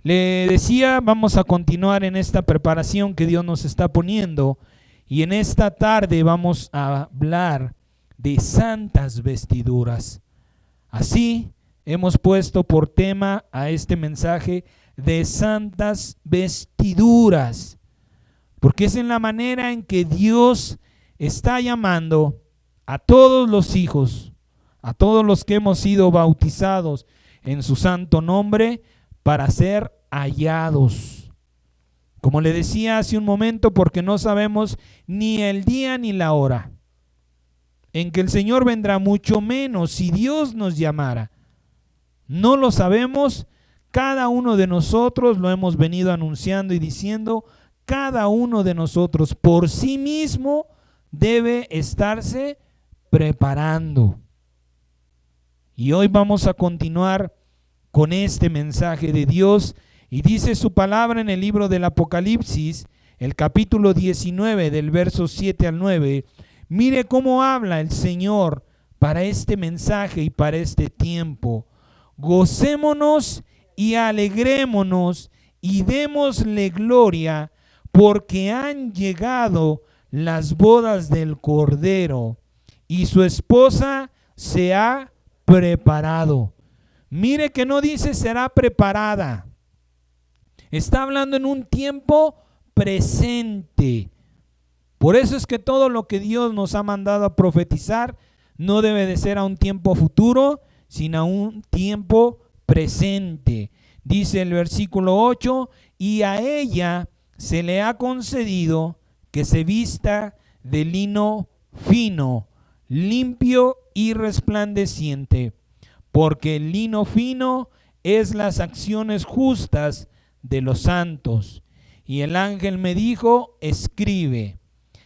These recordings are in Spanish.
Le decía, vamos a continuar en esta preparación que Dios nos está poniendo, y en esta tarde vamos a hablar de santas vestiduras. Así hemos puesto por tema a este mensaje de santas vestiduras, porque es en la manera en que Dios está llamando a todos los hijos, a todos los que hemos sido bautizados en su santo nombre, para ser hallados. Como le decía hace un momento, porque no sabemos ni el día ni la hora en que el Señor vendrá, mucho menos si Dios nos llamara. No lo sabemos. Cada uno de nosotros lo hemos venido anunciando y diciendo, cada uno de nosotros por sí mismo debe estarse preparando. Y hoy vamos a continuar con este mensaje de Dios, y dice su palabra en el libro del Apocalipsis, el capítulo 19, del verso 7 al 9. Mire cómo habla el Señor para este mensaje y para este tiempo. Gocémonos y alegrémonos y démosle gloria, porque han llegado las bodas del Cordero y su esposa se ha preparado. Mire que no dice será preparada. Está hablando en un tiempo presente. Por eso es que todo lo que Dios nos ha mandado a profetizar no debe de ser a un tiempo futuro, sino a un tiempo presente. Dice el versículo 8, y a ella se le ha concedido que se vista de lino fino, limpio y resplandeciente, porque el lino fino es las acciones justas de los santos. Y el ángel me dijo, escribe,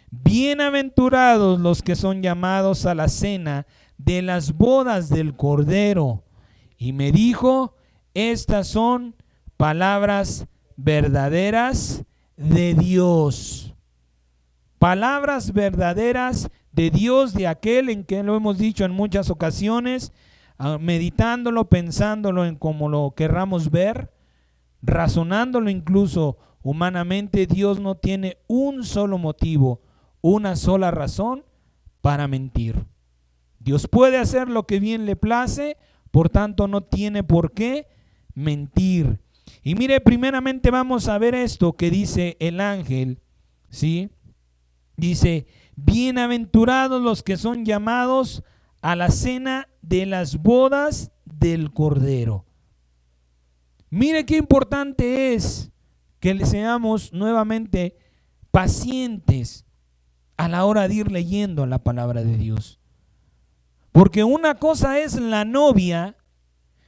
bienaventurados los que son llamados a la cena de las bodas del Cordero. Y me dijo, estas son palabras verdaderas de Dios. Palabras verdaderas de Dios, de aquel en que lo hemos dicho en muchas ocasiones, meditándolo, pensándolo en como lo querramos ver, razonándolo incluso humanamente. Dios no tiene un solo motivo, una sola razón para mentir. Dios puede hacer lo que bien le place, por tanto no tiene por qué mentir. Y mire, primeramente vamos a ver esto que dice el ángel, ¿sí? Dice, bienaventurados los que son llamados a la cena de las bodas del Cordero. Mire qué importante es que le seamos nuevamente pacientes a la hora de ir leyendo la palabra de Dios. Porque una cosa es la novia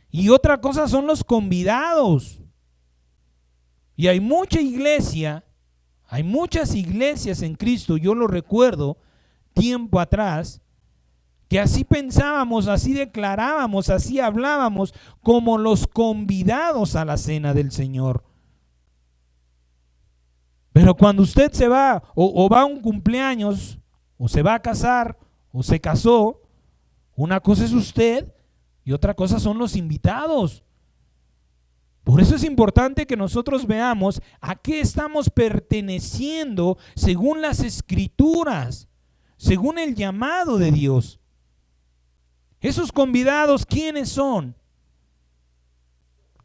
y otra cosa son los convidados. Y hay mucha iglesia, hay muchas iglesias en Cristo, yo lo recuerdo tiempo atrás, que así pensábamos, así declarábamos, así hablábamos como los convidados a la cena del Señor. Pero cuando usted se va o va a un cumpleaños o se va a casar o se casó, una cosa es usted y otra cosa son los invitados. Por eso es importante que nosotros veamos a qué estamos perteneciendo según las Escrituras, según el llamado de Dios. Esos convidados, ¿quiénes son?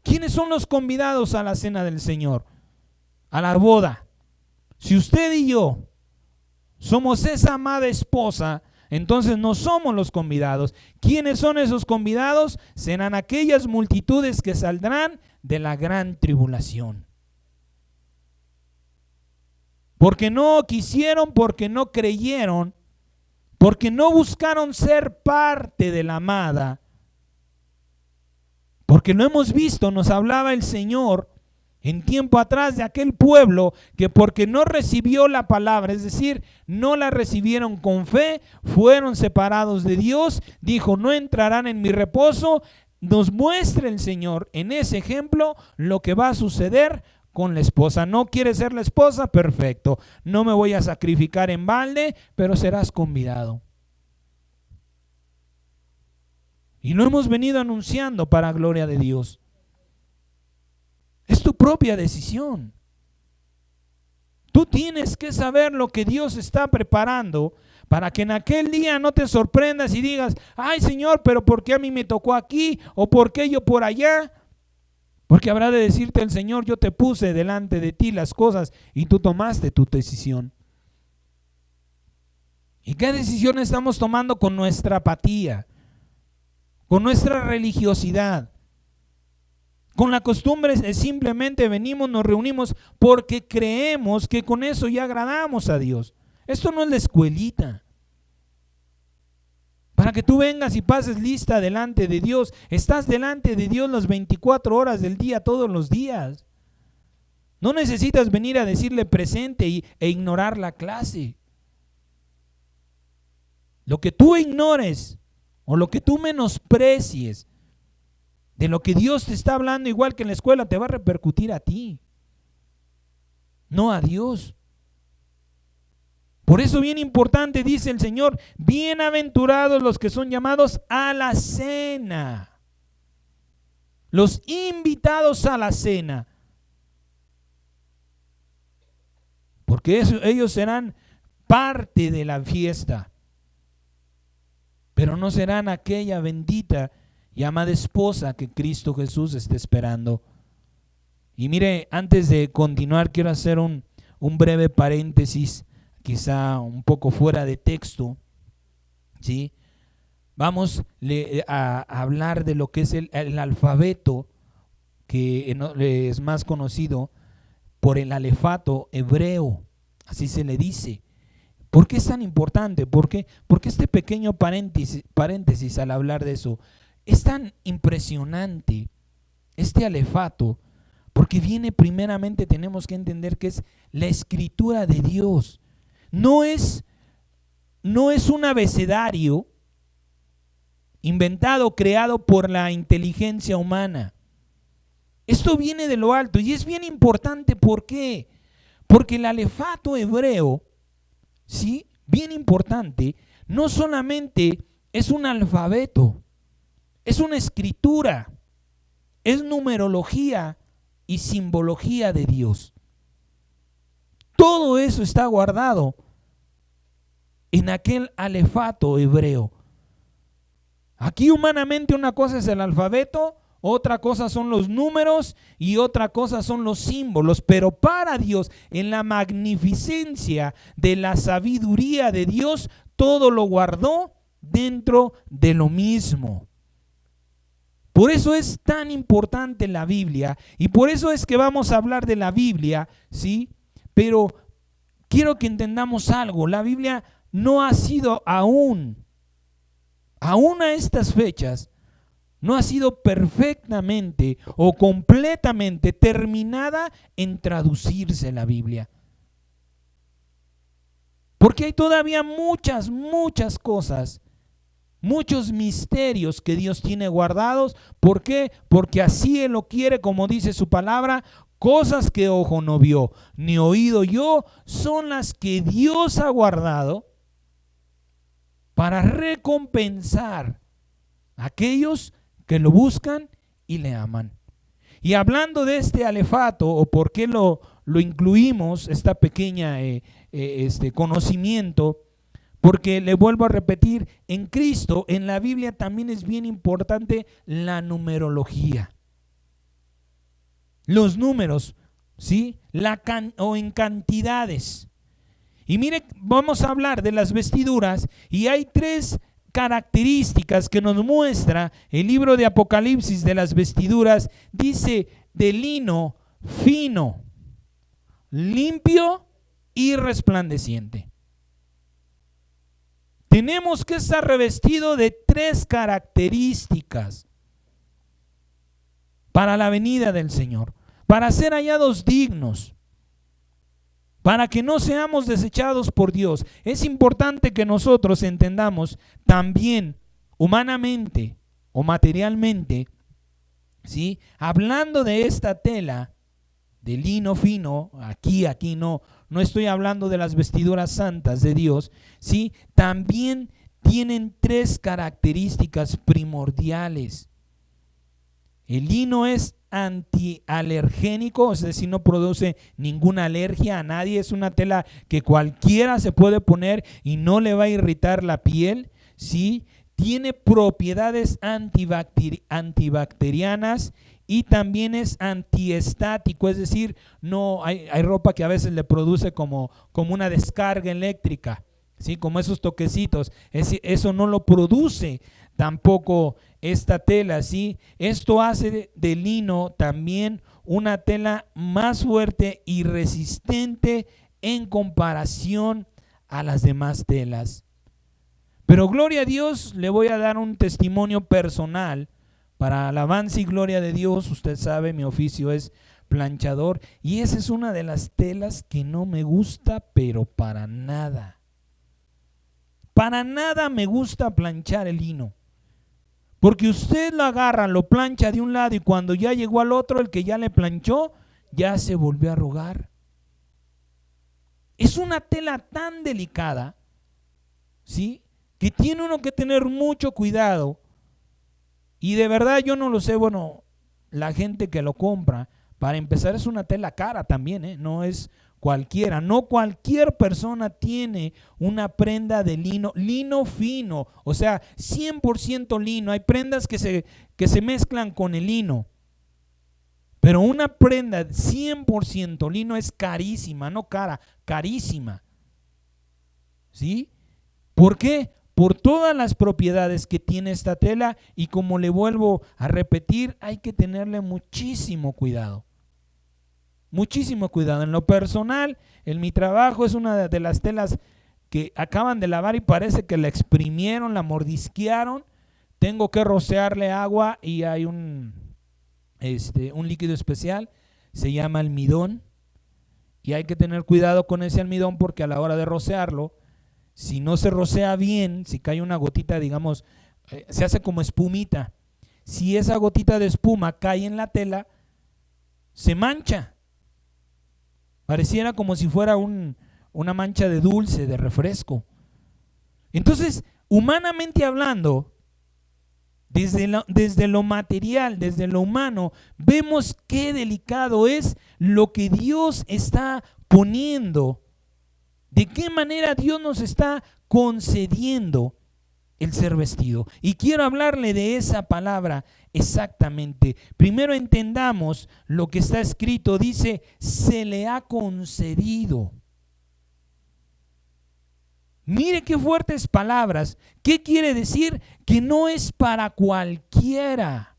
¿Quiénes son los convidados a la cena del Señor? A la boda. Si usted y yo somos esa amada esposa, entonces no somos los convidados. ¿Quiénes son esos convidados? Serán aquellas multitudes que saldrán de la gran tribulación. Porque no quisieron, porque no creyeron, porque no buscaron ser parte de la amada. Porque lo hemos visto, nos hablaba el Señor en tiempo atrás de aquel pueblo que porque no recibió la palabra, es decir, no la recibieron con fe, fueron separados de Dios. Dijo, no entrarán en mi reposo. Nos muestra el Señor en ese ejemplo lo que va a suceder con la esposa. ¿No quieres ser la esposa? Perfecto. No me voy a sacrificar en balde, pero serás convidado. Y lo hemos venido anunciando para gloria de Dios. Es tu propia decisión. Tú tienes que saber lo que Dios está preparando para que en aquel día no te sorprendas y digas, ay Señor, pero ¿por qué a mí me tocó aquí? ¿O por qué yo por allá? Porque habrá de decirte el Señor, yo te puse delante de ti las cosas y tú tomaste tu decisión. ¿Y qué decisión estamos tomando con nuestra apatía? Con nuestra religiosidad. Con la costumbre de simplemente venimos, nos reunimos porque creemos que con eso ya agradamos a Dios. Esto no es la escuelita. Para que tú vengas y pases lista delante de Dios. Estás delante de Dios las 24 horas del día, todos los días. No necesitas venir a decirle presente e ignorar la clase. Lo que tú ignores o lo que tú menosprecies de lo que Dios te está hablando, igual que en la escuela, te va a repercutir a ti, no a Dios. Por eso bien importante dice el Señor, bienaventurados los que son llamados a la cena, los invitados a la cena, porque ellos serán parte de la fiesta, pero no serán aquella bendita y amada esposa que Cristo Jesús está esperando. Y mire, antes de continuar, quiero hacer un breve paréntesis, quizá un poco fuera de texto, ¿sí? Vamos a hablar de lo que es el alfabeto, que es más conocido por el alefato hebreo, así se le dice. ¿Por qué es tan importante? Porque este pequeño paréntesis al hablar de eso, es tan impresionante este alefato, porque viene primeramente, tenemos que entender que es la escritura de Dios. No es un abecedario inventado, creado por la inteligencia humana. Esto viene de lo alto y es bien importante. ¿Por qué? Porque el alefato hebreo, ¿sí? Bien importante, no solamente es un alfabeto, es una escritura, es numerología y simbología de Dios. Todo eso está guardado en aquel alefato hebreo. Aquí humanamente una cosa es el alfabeto, otra cosa son los números y otra cosa son los símbolos, pero para Dios, en la magnificencia de la sabiduría de Dios, todo lo guardó dentro de lo mismo. Por eso es tan importante la Biblia y por eso es que vamos a hablar de la Biblia, ¿sí? Pero quiero que entendamos algo, la Biblia no ha sido aún a estas fechas, no ha sido perfectamente o completamente terminada en traducirse la Biblia. Porque hay todavía muchas cosas, muchos misterios que Dios tiene guardados. ¿Por qué? Porque así Él lo quiere, como dice su palabra, cosas que ojo no vio, ni oído yo, son las que Dios ha guardado para recompensar a aquellos que lo buscan y le aman. Y hablando de este alefato, o por qué lo incluimos, esta pequeña conocimiento, porque le vuelvo a repetir, en Cristo, en la Biblia también es bien importante la numerología. Los números, ¿sí? O en cantidades. Y mire, vamos a hablar de las vestiduras y hay 3 características que nos muestra el libro de Apocalipsis de las vestiduras. Dice de lino fino, limpio y resplandeciente. Tenemos que estar revestido de 3 características para la venida del Señor, para ser hallados dignos, para que no seamos desechados por Dios. Es importante que nosotros entendamos también humanamente o materialmente, ¿sí? Hablando de esta tela de lino fino, aquí no estoy hablando de las vestiduras santas de Dios, ¿sí? También tienen 3 características primordiales. El lino es antialergénico, es decir, no produce ninguna alergia a nadie. Es una tela que cualquiera se puede poner y no le va a irritar la piel, ¿sí? Tiene propiedades antibacterianas y también es antiestático, es decir, no hay ropa que a veces le produce como una descarga eléctrica, ¿sí? Como esos toquecitos. Eso no lo produce tampoco esta tela, ¿sí? Esto hace del lino también una tela más fuerte y resistente en comparación a las demás telas. Pero gloria a Dios, le voy a dar un testimonio personal para alabanza y gloria de Dios. Usted sabe, mi oficio es planchador y esa es una de las telas que no me gusta, pero para nada. Para nada me gusta planchar el lino. Porque usted lo agarra, lo plancha de un lado y cuando ya llegó al otro, el que ya le planchó, ya se volvió a arrugar. Es una tela tan delicada, ¿sí?, que tiene uno que tener mucho cuidado. Y de verdad yo no lo sé, bueno, la gente que lo compra, para empezar es una tela cara también, no es cualquiera. No cualquier persona tiene una prenda de lino fino, o sea, 100% lino. Hay prendas que se mezclan con el lino. Pero una prenda 100% lino es carísima, no cara, carísima. ¿Sí? ¿Por qué? Por todas las propiedades que tiene esta tela y como le vuelvo a repetir, hay que tenerle muchísimo cuidado. Muchísimo cuidado. En lo personal, en mi trabajo es una de las telas que acaban de lavar y parece que la exprimieron, la mordisquearon. Tengo que rociarle agua y hay un líquido especial, se llama almidón. Y hay que tener cuidado con ese almidón porque a la hora de rociarlo, si no se rocea bien, si cae una gotita, digamos, se hace como espumita. Si esa gotita de espuma cae en la tela, se mancha. Pareciera como si fuera una mancha de dulce, de refresco. Entonces, humanamente hablando, desde lo material, desde lo humano, vemos qué delicado es lo que Dios está poniendo. De qué manera Dios nos está concediendo el ser vestido. Y quiero hablarle de esa palabra exactamente. Primero entendamos lo que está escrito. Dice, se le ha concedido. Mire qué fuertes palabras. ¿Qué quiere decir? Que no es para cualquiera.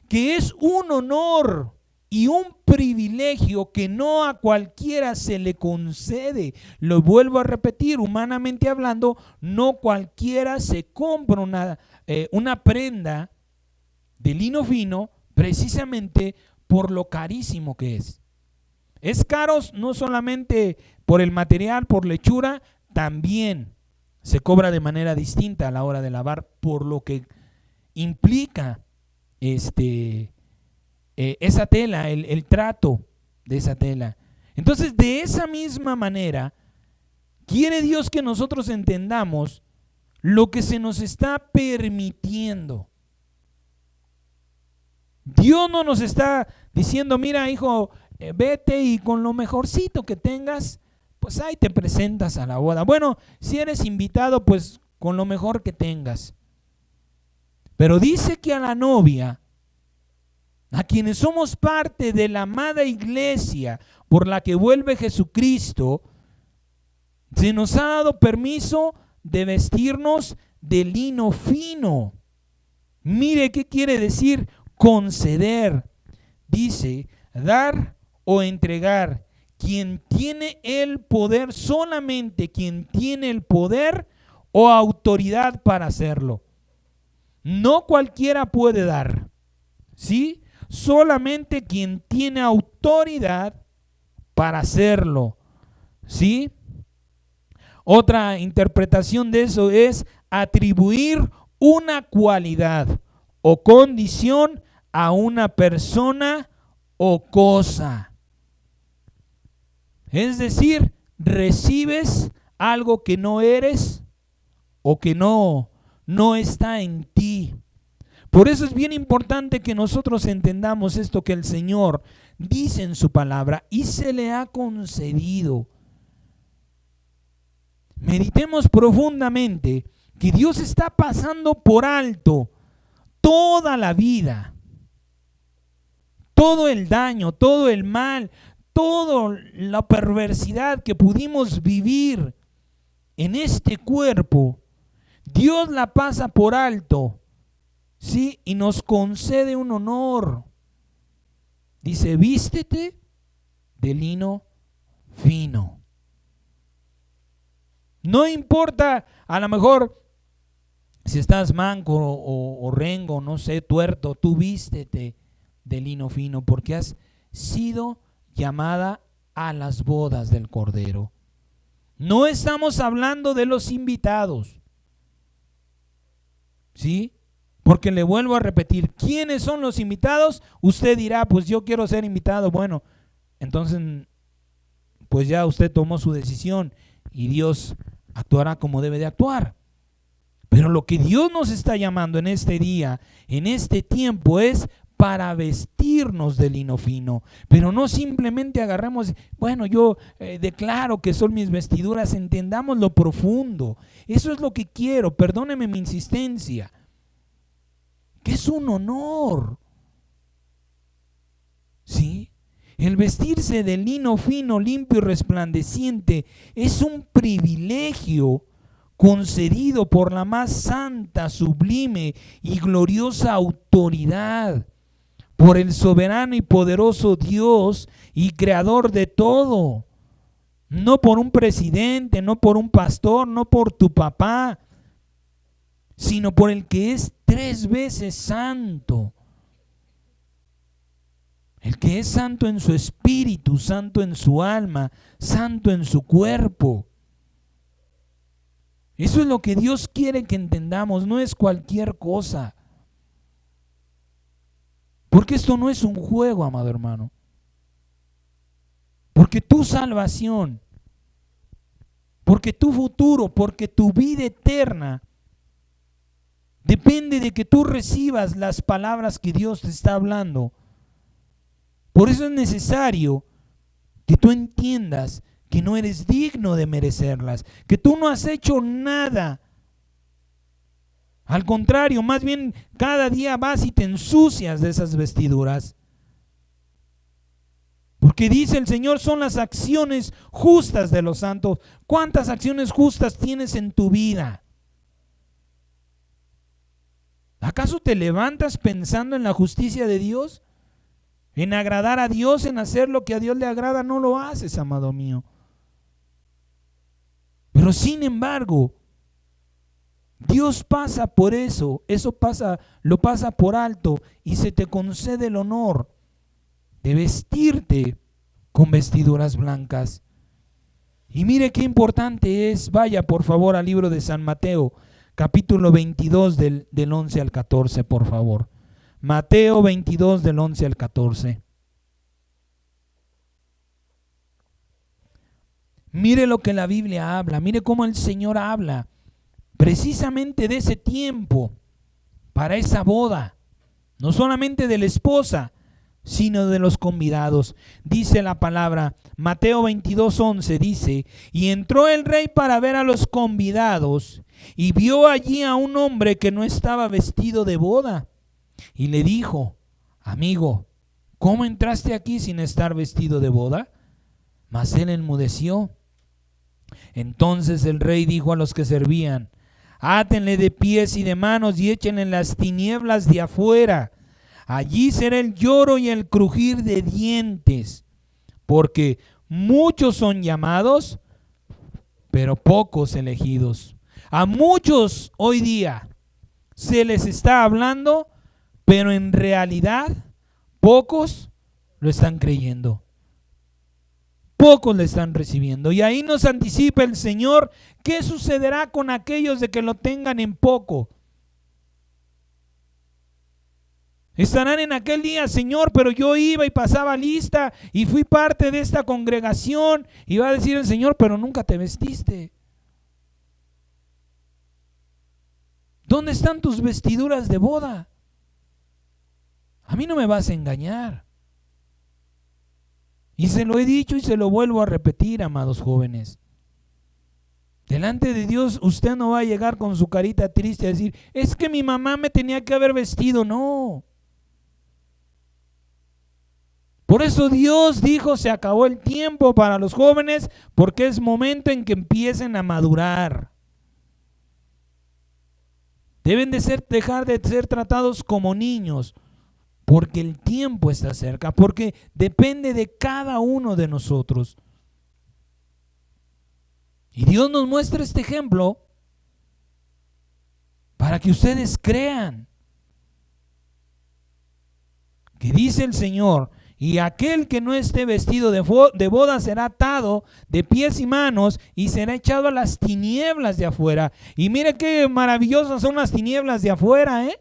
Que es un honor y un privilegio que no a cualquiera se le concede. Lo vuelvo a repetir, humanamente hablando, no cualquiera se compra una prenda de lino fino precisamente por lo carísimo que es. Es caro no solamente por el material, por la hechura, también se cobra de manera distinta a la hora de lavar por lo que implica esa tela, el trato de esa tela. Entonces, de esa misma manera, quiere Dios que nosotros entendamos lo que se nos está permitiendo. Dios no nos está diciendo, mira, hijo, vete y con lo mejorcito que tengas, pues ahí te presentas a la boda. Bueno, si eres invitado, pues con lo mejor que tengas. Pero dice que a la novia, a quienes somos parte de la amada iglesia por la que vuelve Jesucristo, se nos ha dado permiso de vestirnos de lino fino. Mire qué quiere decir conceder. Dice, dar o entregar. Quien tiene el poder, solamente quien tiene el poder o autoridad para hacerlo. No cualquiera puede dar, ¿sí? Solamente quien tiene autoridad para hacerlo, ¿sí? Otra interpretación de eso es atribuir una cualidad o condición a una persona o cosa. Es decir, recibes algo que no eres o que no está en ti. Por eso es bien importante que nosotros entendamos esto que el Señor dice en su palabra y se le ha concedido. Meditemos profundamente que Dios está pasando por alto toda la vida, todo el daño, todo el mal, toda la perversidad que pudimos vivir en este cuerpo. Dios la pasa por alto, ¿sí? Y nos concede un honor. Dice, vístete de lino fino. No importa, a lo mejor, si estás manco o rengo, no sé, tuerto, tú vístete de lino fino, porque has sido llamada a las bodas del Cordero. No estamos hablando de los invitados, ¿sí? Porque le vuelvo a repetir, ¿quiénes son los invitados? Usted dirá, pues yo quiero ser invitado. Bueno, entonces, pues ya usted tomó su decisión y Dios actuará como debe de actuar. Pero lo que Dios nos está llamando en este día, en este tiempo, es para vestirnos de lino fino. Pero no simplemente agarremos, bueno, yo declaro que son mis vestiduras, entendamos lo profundo. Eso es lo que quiero, perdóneme mi insistencia. Que es un honor. ¿Sí? El vestirse de lino fino, limpio y resplandeciente es un privilegio concedido por la más santa, sublime y gloriosa autoridad, por el soberano y poderoso Dios y creador de todo. No por un presidente, no por un pastor, no por tu papá, sino por el que es 3 veces santo. El que es santo en su espíritu, santo en su alma, santo en su cuerpo. Eso es lo que Dios quiere que entendamos, no es cualquier cosa. Porque esto no es un juego, amado hermano. Porque tu salvación, porque tu futuro, porque tu vida eterna depende de que tú recibas las palabras que Dios te está hablando. Por eso es necesario que tú entiendas que no eres digno de merecerlas, que tú no has hecho nada. Al contrario, más bien cada día vas y te ensucias de esas vestiduras. Porque dice el Señor, son las acciones justas de los santos. ¿Cuántas acciones justas tienes en tu vida? ¿Acaso te levantas pensando en la justicia de Dios? En agradar a Dios, en hacer lo que a Dios le agrada, no lo haces, amado mío. Pero sin embargo, Dios pasa por eso lo pasa por alto y se te concede el honor de vestirte con vestiduras blancas. Y mire qué importante es, vaya por favor al libro de San Mateo, capítulo 22 del 11 al 14, por favor. Mateo 22 del 11 al 14. Mire lo que la Biblia habla, mire cómo el Señor habla precisamente de ese tiempo para esa boda, no solamente de la esposa, sino de los convidados. Dice la palabra, Mateo 22:11 dice, y entró el rey para ver a los convidados y vio allí a un hombre que no estaba vestido de boda. Y le dijo, amigo, ¿cómo entraste aquí sin estar vestido de boda? Mas él enmudeció. Entonces el rey dijo a los que servían, átenle de pies y de manos y échenle en las tinieblas de afuera. Allí será el lloro y el crujir de dientes, porque muchos son llamados, pero pocos elegidos. A muchos hoy día se les está hablando, pero en realidad pocos lo están creyendo. Pocos le están recibiendo. Y ahí nos anticipa el Señor qué sucederá con aquellos de que lo tengan en poco. Estarán en aquel día, Señor, pero yo iba y pasaba lista y fui parte de esta congregación. Y va a decir el Señor, pero nunca te vestiste. ¿Dónde están tus vestiduras de boda? A mí no me vas a engañar. Y se lo he dicho y se lo vuelvo a repetir, amados jóvenes. Delante de Dios usted no va a llegar con su carita triste a decir, es que mi mamá me tenía que haber vestido. No. Por eso Dios dijo, se acabó el tiempo para los jóvenes, porque es momento en que empiecen a madurar. Deben dejar de ser tratados como niños, porque el tiempo está cerca, porque depende de cada uno de nosotros. Y Dios nos muestra este ejemplo para que ustedes crean que dice el Señor, y aquel que no esté vestido de boda será atado de pies y manos y será echado a las tinieblas de afuera. Y mire qué maravillosas son las tinieblas de afuera, ¿eh?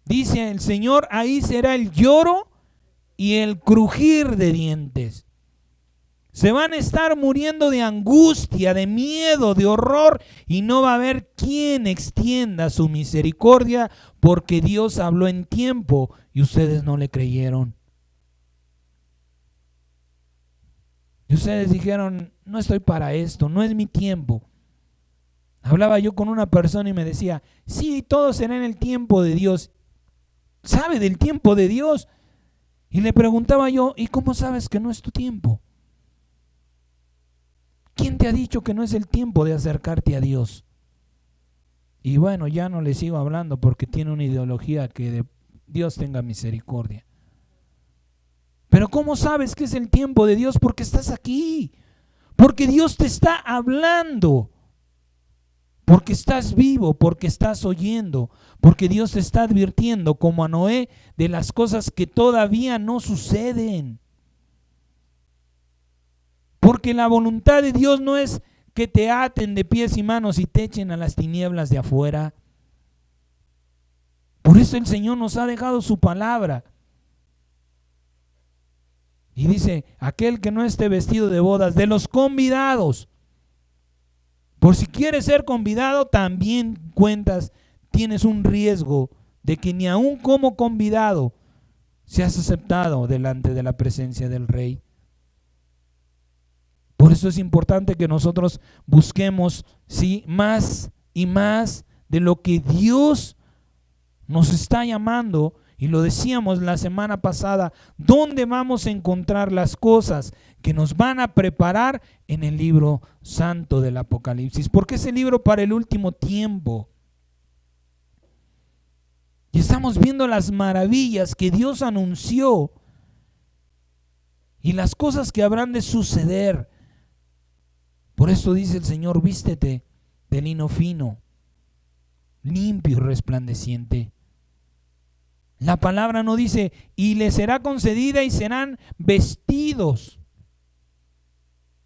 Dice el Señor, ahí será el lloro y el crujir de dientes. Se van a estar muriendo de angustia, de miedo, de horror, y no va a haber quien extienda su misericordia, porque Dios habló en tiempo y ustedes no le creyeron. Y ustedes dijeron, no estoy para esto, no es mi tiempo. Hablaba yo con una persona y me decía, sí, todo será en el tiempo de Dios. ¿Sabe del tiempo de Dios? Y le preguntaba yo, ¿y cómo sabes que no es tu tiempo? ¿Quién te ha dicho que no es el tiempo de acercarte a Dios? Y bueno, ya no le sigo hablando porque tiene una ideología que de Dios tenga misericordia. Pero ¿cómo sabes que es el tiempo de Dios? Porque estás aquí, porque Dios te está hablando, porque estás vivo, porque estás oyendo, porque Dios te está advirtiendo como a Noé de las cosas que todavía no suceden. Porque la voluntad de Dios no es que te aten de pies y manos y te echen a las tinieblas de afuera. Por eso el Señor nos ha dejado su palabra. Y dice, aquel que no esté vestido de bodas, de los convidados. Por si quieres ser convidado, también tienes un riesgo de que ni aun como convidado seas aceptado delante de la presencia del Rey. Por eso es importante que nosotros busquemos, ¿sí?, más y más de lo que Dios nos está llamando. Y lo decíamos la semana pasada, ¿dónde vamos a encontrar las cosas que nos van a preparar? En el libro santo del Apocalipsis, porque es el libro para el último tiempo. Y estamos viendo las maravillas que Dios anunció y las cosas que habrán de suceder. Por eso dice el Señor, vístete de lino fino, limpio y resplandeciente. La palabra no dice, y le será concedida y serán vestidos.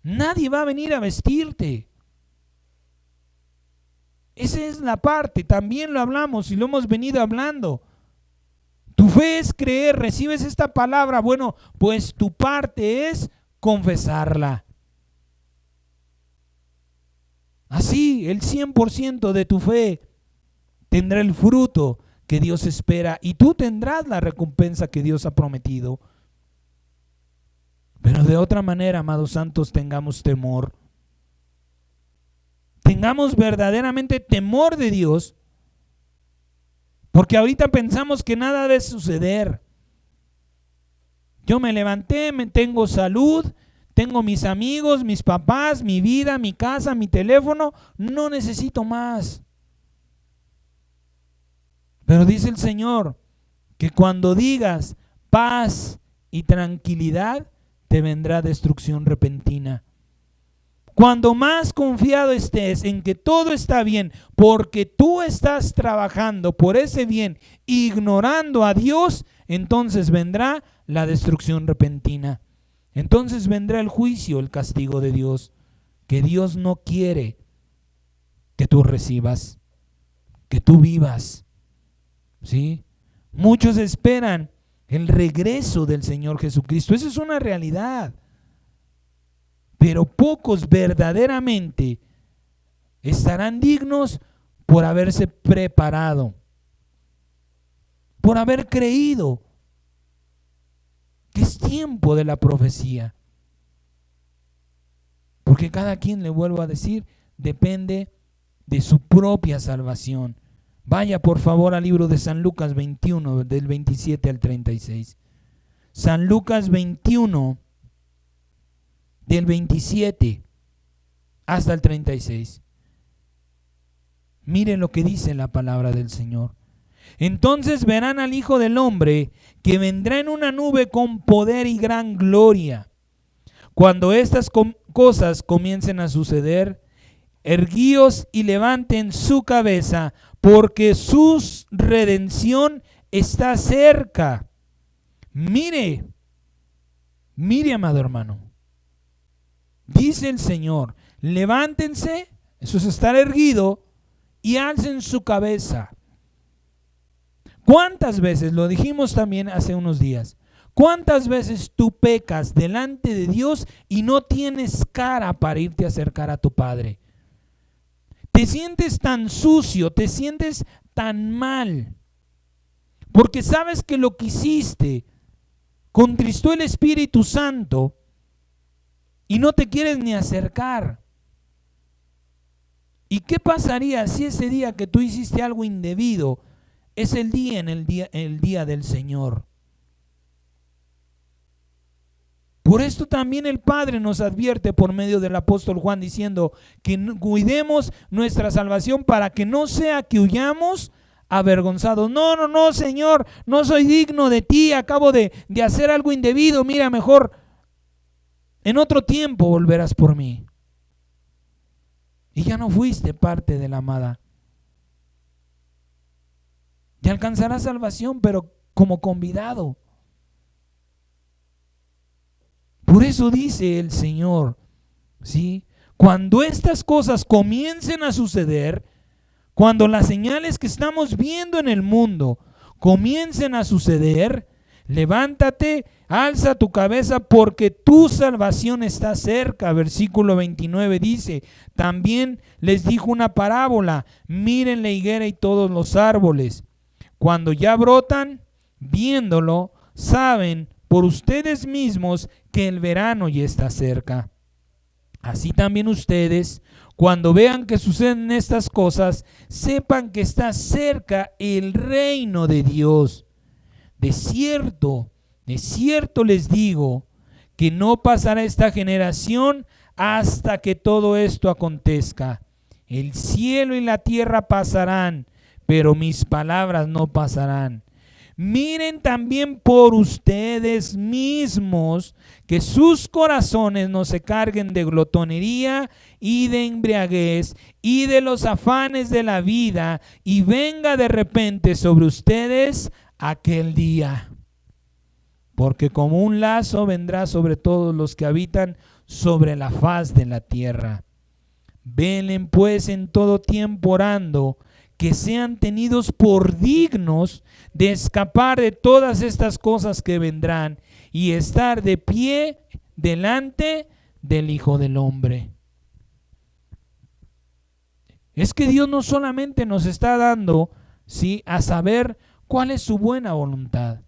Nadie va a venir a vestirte. Esa es la parte, también lo hablamos y lo hemos venido hablando. Tu fe es creer, recibes esta palabra, bueno, pues tu parte es confesarla. Así, el 100% de tu fe tendrá el fruto que Dios espera y tú tendrás la recompensa que Dios ha prometido. Pero de otra manera, amados santos, tengamos temor. Tengamos verdaderamente temor de Dios, porque ahorita pensamos que nada debe suceder. Yo me levanté, tengo salud, tengo mis amigos, mis papás, mi vida, mi casa, mi teléfono, no necesito más. Pero dice el Señor que cuando digas paz y tranquilidad, te vendrá destrucción repentina. Cuando más confiado estés en que todo está bien, porque tú estás trabajando por ese bien, ignorando a Dios, entonces vendrá la destrucción repentina. Entonces vendrá el juicio, el castigo de Dios, que Dios no quiere que tú recibas, que tú vivas. ¿Sí? Muchos esperan el regreso del Señor Jesucristo. Eso es una realidad. Pero pocos verdaderamente estarán dignos por haberse preparado, por haber creído que es tiempo de la profecía. Porque cada quien, le vuelvo a decir, depende de su propia salvación. Vaya por favor al libro de San Lucas 21, del 27 al 36. San Lucas 21, del 27 hasta el 36. Miren lo que dice la palabra del Señor. Entonces verán al Hijo del Hombre que vendrá en una nube con poder y gran gloria. Cuando estas cosas comiencen a suceder, erguíos y levanten su cabeza, porque su redención está cerca. Mire, amado hermano. Dice el Señor, levántense, eso es estar erguido, y alcen su cabeza. ¿Cuántas veces, lo dijimos también hace unos días, cuántas veces tú pecas delante de Dios y no tienes cara para irte a acercar a tu Padre? Te sientes tan sucio, te sientes tan mal, porque sabes que lo que hiciste contristó el Espíritu Santo y no te quieres ni acercar. ¿Y qué pasaría si ese día que tú hiciste algo indebido es el día el día del Señor? Por esto también el Padre nos advierte por medio del apóstol Juan diciendo que cuidemos nuestra salvación para que no sea que huyamos avergonzados. No, Señor, no soy digno de ti, acabo de hacer algo indebido, mira, mejor en otro tiempo volverás por mí. Y ya no fuiste parte de la amada. Ya alcanzarás salvación, pero como convidado. Por eso dice el Señor, ¿sí? Cuando estas cosas comiencen a suceder, cuando las señales que estamos viendo en el mundo comiencen a suceder, levántate, alza tu cabeza porque tu salvación está cerca. Versículo 29 dice, también les dijo una parábola, miren la higuera y todos los árboles. Cuando ya brotan, viéndolo, saben por ustedes mismos que el verano ya está cerca. Así también ustedes, cuando vean que suceden estas cosas, sepan que está cerca el reino de Dios. De cierto les digo que no pasará esta generación hasta que todo esto acontezca. El cielo y la tierra pasarán, pero mis palabras no pasarán. Miren también por ustedes mismos que sus corazones no se carguen de glotonería y de embriaguez y de los afanes de la vida, y venga de repente sobre ustedes aquel día. Porque como un lazo vendrá sobre todos los que habitan sobre la faz de la tierra. Velen pues en todo tiempo orando, que sean tenidos por dignos de escapar de todas estas cosas que vendrán y estar de pie delante del Hijo del Hombre. Es que Dios no solamente nos está dando, ¿sí?, a saber cuál es su buena voluntad,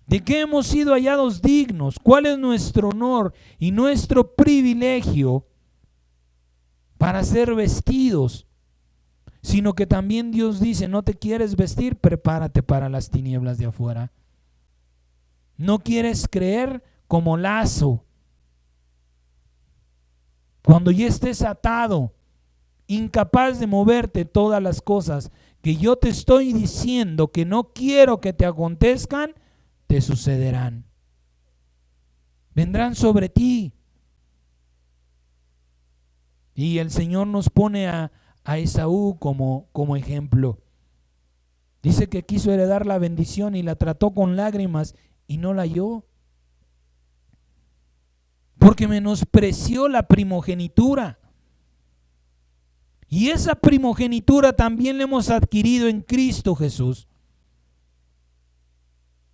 de qué hemos sido hallados dignos, cuál es nuestro honor y nuestro privilegio para ser vestidos, sino que también Dios dice, no te quieres vestir, prepárate para las tinieblas de afuera. No quieres creer, como lazo. Cuando ya estés atado, incapaz de moverte, todas las cosas que yo te estoy diciendo que no quiero que te acontezcan, te sucederán. Vendrán sobre ti. Y el Señor nos pone a Esaú como ejemplo. Dice que quiso heredar la bendición y la trató con lágrimas y no la halló, porque menospreció la primogenitura. Y esa primogenitura también la hemos adquirido en Cristo Jesús.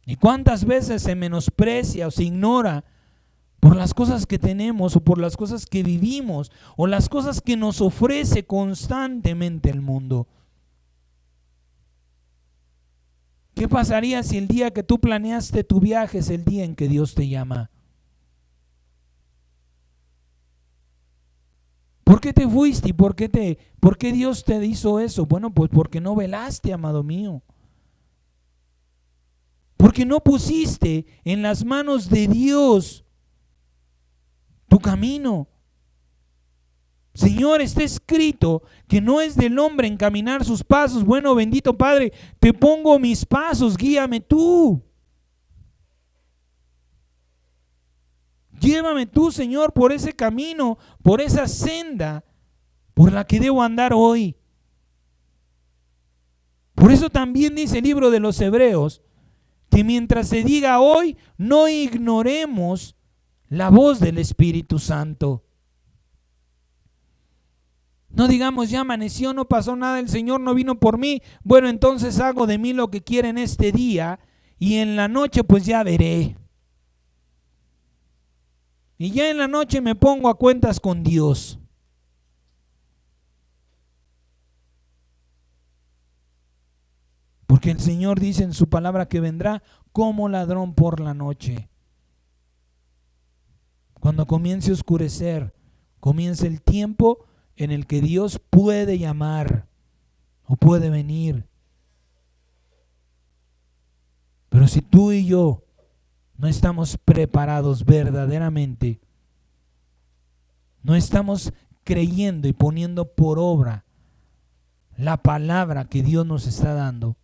¿Y cuántas veces se menosprecia o se ignora por las cosas que tenemos o por las cosas que vivimos o las cosas que nos ofrece constantemente el mundo? ¿Qué pasaría si el día que tú planeaste tu viaje es el día en que Dios te llama? ¿Por qué te fuiste? ¿Y por qué Dios te hizo eso? Bueno, pues porque no velaste, amado mío. Porque no pusiste en las manos de Dios tu camino. Señor, está escrito que no es del hombre encaminar sus pasos. Bueno, bendito Padre, te pongo mis pasos, guíame tú. Llévame tú, Señor, por ese camino, por esa senda por la que debo andar hoy. Por eso también dice el libro de los Hebreos, que mientras se diga hoy, no ignoremos la voz del Espíritu Santo. No digamos, ya amaneció, no pasó nada, el Señor no vino por mí. Bueno, entonces hago de mí lo que quiera en este día y en la noche pues ya veré. Y ya en la noche me pongo a cuentas con Dios. Porque el Señor dice en su palabra que vendrá como ladrón por la noche. Cuando comience a oscurecer, comienza el tiempo en el que Dios puede llamar o puede venir. Pero si tú y yo no estamos preparados verdaderamente, no estamos creyendo y poniendo por obra la palabra que Dios nos está dando,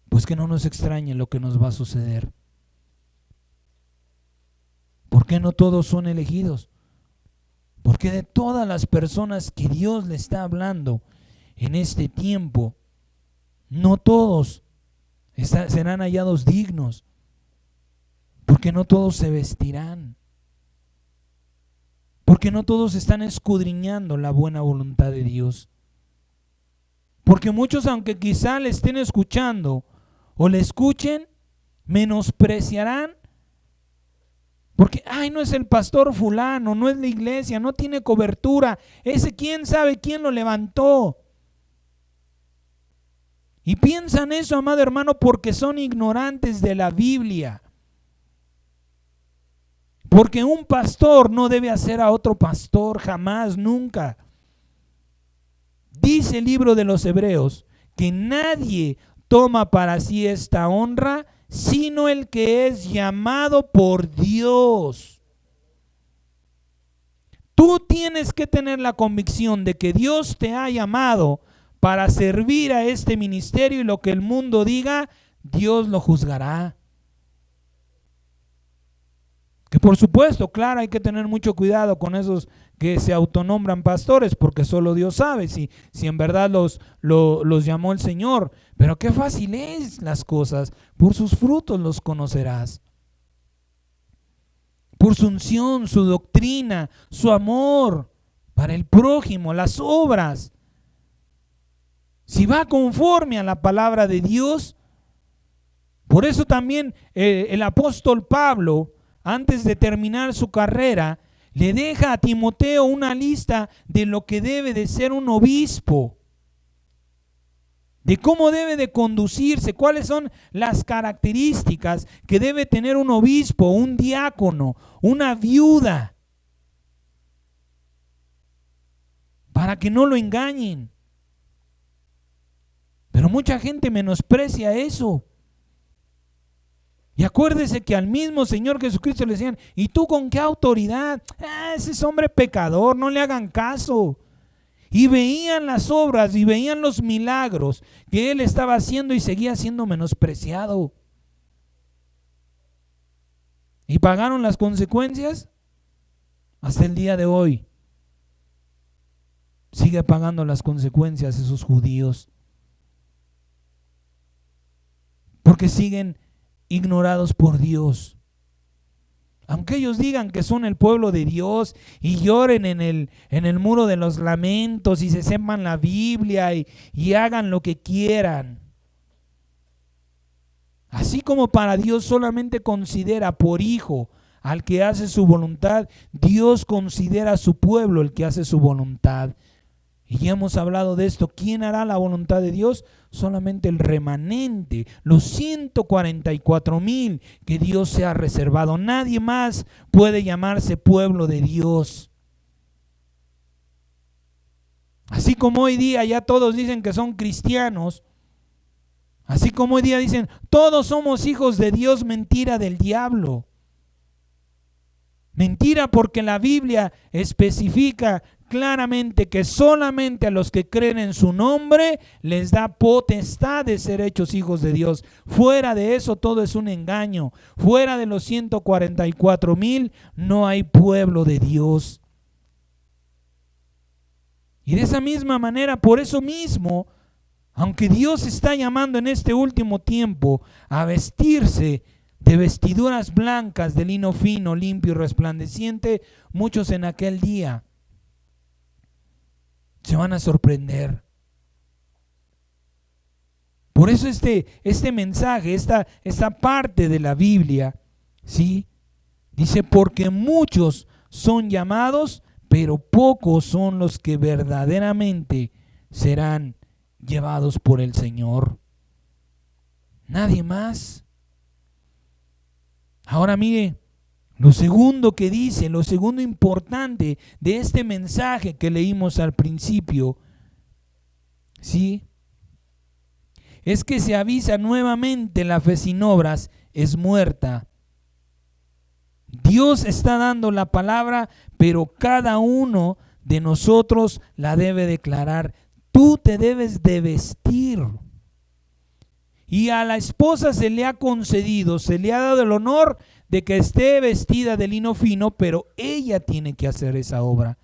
pues que no nos extrañe lo que nos va a suceder. ¿Por qué no todos son elegidos? Porque de todas las personas que Dios le está hablando en este tiempo, no todos serán hallados dignos, porque no todos se vestirán, porque no todos están escudriñando la buena voluntad de Dios. Porque muchos, aunque quizá le estén escuchando o le escuchen, menospreciarán. Porque, ay, no es el pastor fulano, no es la iglesia, no tiene cobertura. Ese quién sabe quién lo levantó. Y piensan eso, amado hermano, porque son ignorantes de la Biblia. Porque un pastor no debe hacer a otro pastor, jamás, nunca. Dice el libro de los Hebreos que nadie toma para sí esta honra, sino el que es llamado por Dios. Tú tienes que tener la convicción de que Dios te ha llamado para servir a este ministerio, y lo que el mundo diga, Dios lo juzgará. Que por supuesto, claro, hay que tener mucho cuidado con esos que se autonombran pastores, porque solo Dios sabe si en verdad los llamó el Señor. Pero qué fácil es las cosas. Por sus frutos los conocerás. Por su unción, su doctrina, su amor para el prójimo, las obras. Si va conforme a la palabra de Dios. Por eso también el apóstol Pablo, antes de terminar su carrera, le deja a Timoteo una lista de lo que debe de ser un obispo, de cómo debe de conducirse, cuáles son las características que debe tener un obispo, un diácono, una viuda, para que no lo engañen. Pero mucha gente menosprecia eso. Y acuérdese que al mismo Señor Jesucristo le decían, ¿y tú con qué autoridad? Ese es hombre pecador, no le hagan caso. Y veían las obras y veían los milagros que él estaba haciendo y seguía siendo menospreciado. ¿Y pagaron las consecuencias? Hasta el día de hoy sigue pagando las consecuencias esos judíos. Porque siguen ignorados por Dios. Aunque ellos digan que son el pueblo de Dios y lloren en el muro de los lamentos y se sepan la Biblia y hagan lo que quieran. Así como para Dios solamente considera por hijo al que hace su voluntad, Dios considera a su pueblo el que hace su voluntad. Y ya hemos hablado de esto. ¿Quién hará la voluntad de Dios? Solamente el remanente, los 144,000 que Dios se ha reservado. Nadie más puede llamarse pueblo de Dios. Así como hoy día ya todos dicen que son cristianos, así como hoy día dicen todos somos hijos de Dios, mentira del diablo. Mentira, porque la Biblia especifica claramente que solamente a los que creen en su nombre les da potestad de ser hechos hijos de Dios. Fuera de eso todo es un engaño. Fuera de los 144,000 no hay pueblo de Dios. Y de esa misma manera, por eso mismo, aunque Dios está llamando en este último tiempo a vestirse de vestiduras blancas de lino fino, limpio y resplandeciente, muchos en aquel día se van a sorprender. Por eso este mensaje, esta parte de la Biblia, ¿sí? Dice, porque muchos son llamados, pero pocos son los que verdaderamente serán llevados por el Señor. Nadie más. Ahora mire, lo segundo que dice, lo segundo importante de este mensaje que leímos al principio, ¿sí? Es que se avisa nuevamente: la fe sin obras es muerta. Dios está dando la palabra, pero cada uno de nosotros la debe declarar. Tú te debes de vestir. Y a la esposa se le ha concedido, se le ha dado el honor de que esté vestida de lino fino, pero ella tiene que hacer esa obra.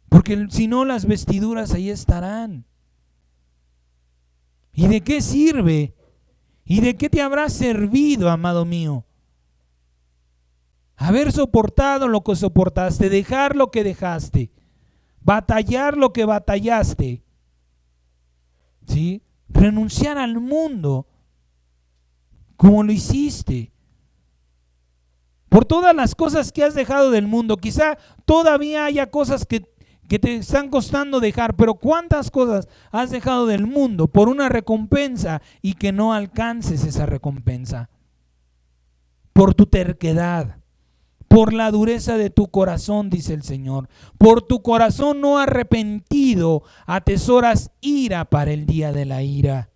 Porque si no, las vestiduras ahí estarán. ¿Y de qué sirve? ¿Y de qué te habrá servido, amado mío? Haber soportado lo que soportaste, dejar lo que dejaste, batallar lo que batallaste, ¿sí? Renunciar al mundo como lo hiciste. Por todas las cosas que has dejado del mundo. Quizá todavía haya cosas que te están costando dejar, pero ¿cuántas cosas has dejado del mundo por una recompensa y que no alcances esa recompensa? Por tu terquedad, por la dureza de tu corazón, dice el Señor. Por tu corazón no arrepentido atesoras ira para el día de la ira.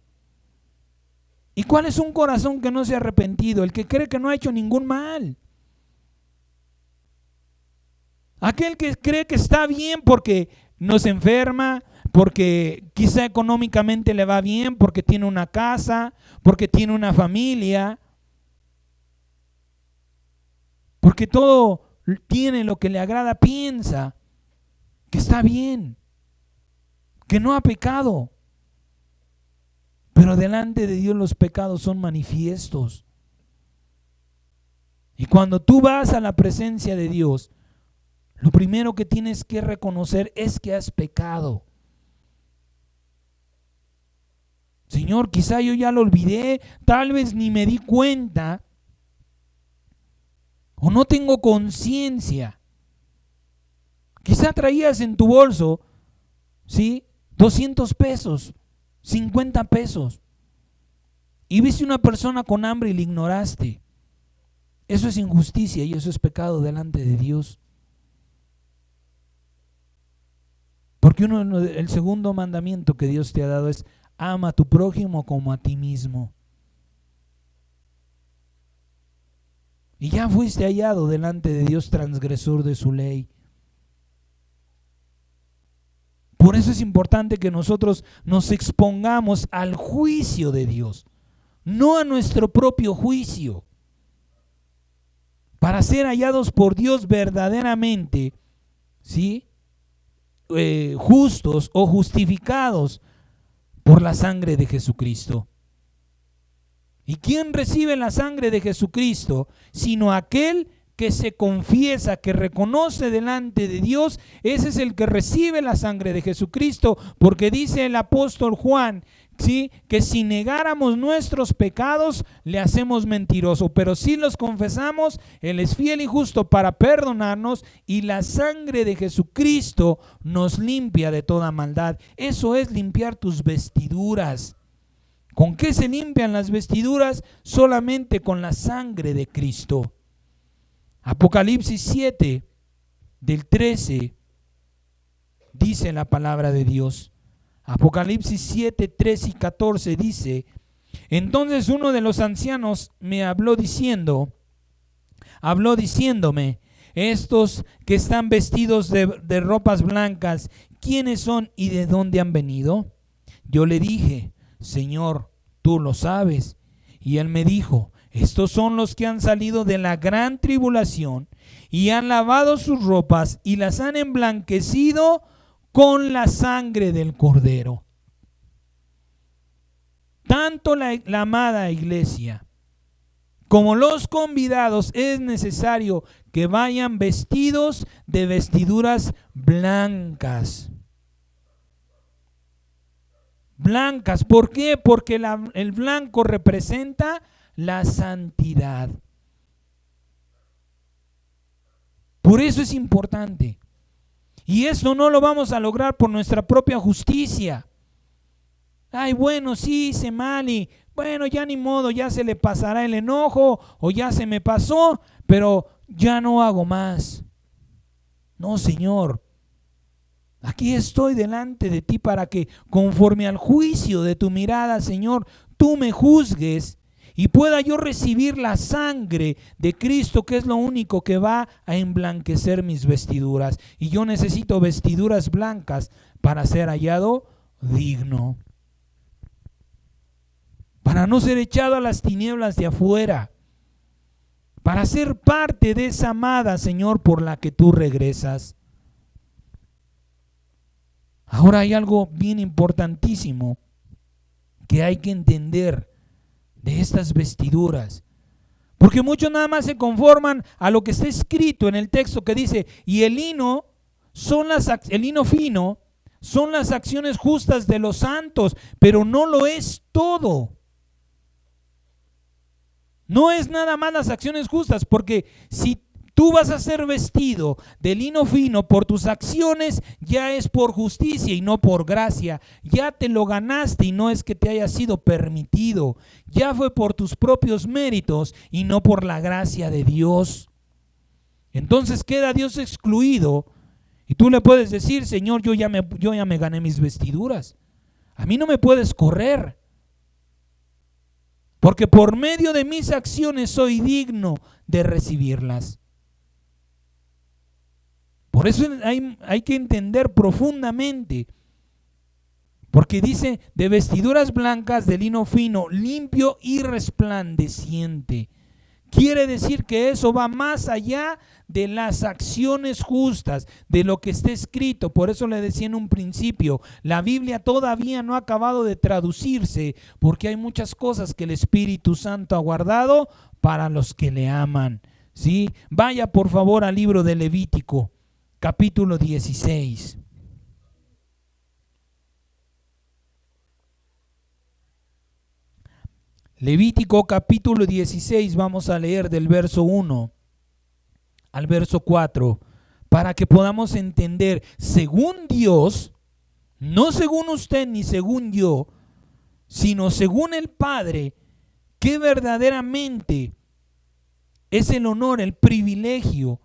¿Y cuál es un corazón que no se ha arrepentido? El que cree que no ha hecho ningún mal. Aquel que cree que está bien porque no se enferma, porque quizá económicamente le va bien, porque tiene una casa, porque tiene una familia, porque todo tiene lo que le agrada, piensa que está bien, que no ha pecado. Pero delante de Dios los pecados son manifiestos. Y cuando tú vas a la presencia de Dios, lo primero que tienes que reconocer es que has pecado. Señor, quizá yo ya lo olvidé, tal vez ni me di cuenta, o no tengo conciencia. Quizá traías en tu bolso, ¿sí?, 200 pesos, 50 pesos, y viste una persona con hambre y le ignoraste. Eso es injusticia y eso es pecado delante de Dios. Porque el segundo mandamiento que Dios te ha dado es: ama a tu prójimo como a ti mismo. Y ya fuiste hallado delante de Dios transgresor de su ley. Por eso es importante que nosotros nos expongamos al juicio de Dios, no a nuestro propio juicio, para ser hallados por Dios verdaderamente, ¿sí?, justos o justificados por la sangre de Jesucristo. ¿Y quién recibe la sangre de Jesucristo? Sino aquel que se confiesa, que reconoce delante de Dios. Ese es el que recibe la sangre de Jesucristo, porque dice el apóstol Juan ¿sí? Que si negáramos nuestros pecados, le hacemos mentiroso, pero si los confesamos, Él es fiel y justo para perdonarnos, y la sangre de Jesucristo nos limpia de toda maldad. Eso es limpiar tus vestiduras. ¿Con qué se limpian las vestiduras? Solamente con la sangre de Cristo. Apocalipsis 7, del 13, dice la palabra de Dios. Apocalipsis 7, 13 y 14 dice: entonces uno de los ancianos me habló diciéndome, estos que están vestidos de ropas blancas, ¿quiénes son y de dónde han venido? Yo le dije: Señor, tú lo sabes. Y él me dijo: estos son los que han salido de la gran tribulación y han lavado sus ropas y las han emblanquecido con la sangre del Cordero. Tanto la amada iglesia como los convidados es necesario que vayan vestidos de vestiduras blancas. Blancas, ¿por qué? Porque el blanco representa la santidad. Por eso es importante. Y eso no lo vamos a lograr por nuestra propia justicia. Ay, bueno, sí hice mal y bueno, ya ni modo, ya se le pasará el enojo o ya se me pasó, pero ya no hago más. No, Señor. Aquí estoy delante de ti para que, conforme al juicio de tu mirada, Señor, tú me juzgues y pueda yo recibir la sangre de Cristo, que es lo único que va a emblanquecer mis vestiduras. Y yo necesito vestiduras blancas para ser hallado digno, para no ser echado a las tinieblas de afuera, para ser parte de esa amada, Señor, por la que tú regresas. Ahora hay algo bien importantísimo que hay que entender de estas vestiduras, porque muchos nada más se conforman a lo que está escrito en el texto que dice: y el lino fino son las acciones justas de los santos, pero no lo es todo. No es nada más las acciones justas, porque si tú vas a ser vestido de lino fino por tus acciones, ya es por justicia y no por gracia. Ya te lo ganaste y no es que te haya sido permitido. Ya fue por tus propios méritos y no por la gracia de Dios. Entonces queda Dios excluido y tú le puedes decir: Señor, yo ya me gané mis vestiduras. A mí no me puedes correr, porque por medio de mis acciones soy digno de recibirlas. Por eso hay que entender profundamente, porque dice: de vestiduras blancas de lino fino, limpio y resplandeciente. Quiere decir que eso va más allá de las acciones justas, de lo que está escrito. Por eso le decía en un principio, la Biblia todavía no ha acabado de traducirse, porque hay muchas cosas que el Espíritu Santo ha guardado para los que le aman. ¿Sí? Vaya por favor al libro de Levítico, capítulo 16. Levítico capítulo 16, vamos a leer del verso 1 al verso 4, para que podamos entender, según Dios, no según usted ni según yo, sino según el Padre, que verdaderamente es el honor, el privilegio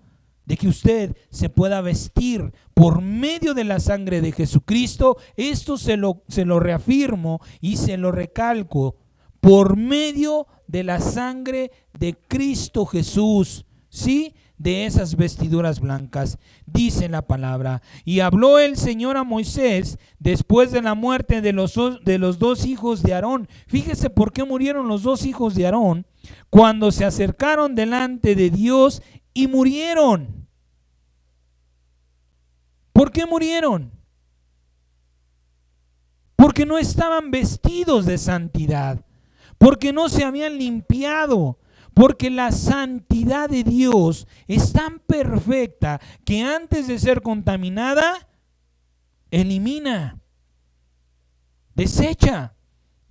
de que usted se pueda vestir por medio de la sangre de Jesucristo. Esto se lo reafirmo y se lo recalco: por medio de la sangre de Cristo Jesús, ¿sí? De esas vestiduras blancas, dice la palabra. Y habló el Señor a Moisés después de la muerte de los dos hijos de Aarón. Fíjese por qué murieron los dos hijos de Aarón: cuando se acercaron delante de Dios y murieron. ¿Por qué murieron? Porque no estaban vestidos de santidad, porque no se habían limpiado, porque la santidad de Dios es tan perfecta que antes de ser contaminada, elimina, desecha.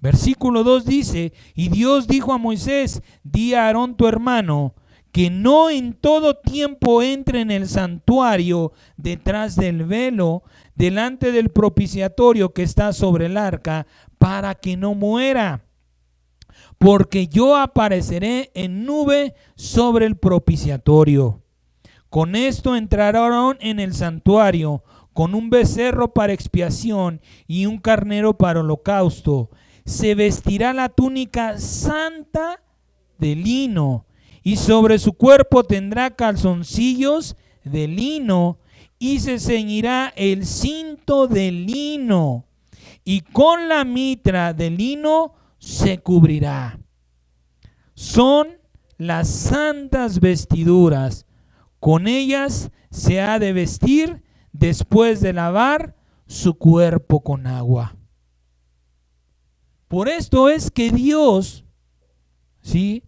Versículo 2 dice, y Dios dijo a Moisés, di a Aarón tu hermano, que no en todo tiempo entre en el santuario detrás del velo, delante del propiciatorio que está sobre el arca, para que no muera. Porque yo apareceré en nube sobre el propiciatorio. Con esto entrará Aarón en el santuario, con un becerro para expiación y un carnero para holocausto. Se vestirá la túnica santa de lino, y sobre su cuerpo tendrá calzoncillos de lino, y se ceñirá el cinto de lino, y con la mitra de lino se cubrirá. Son las santas vestiduras, con ellas se ha de vestir después de lavar su cuerpo con agua. Por esto es que Dios, ¿sí?,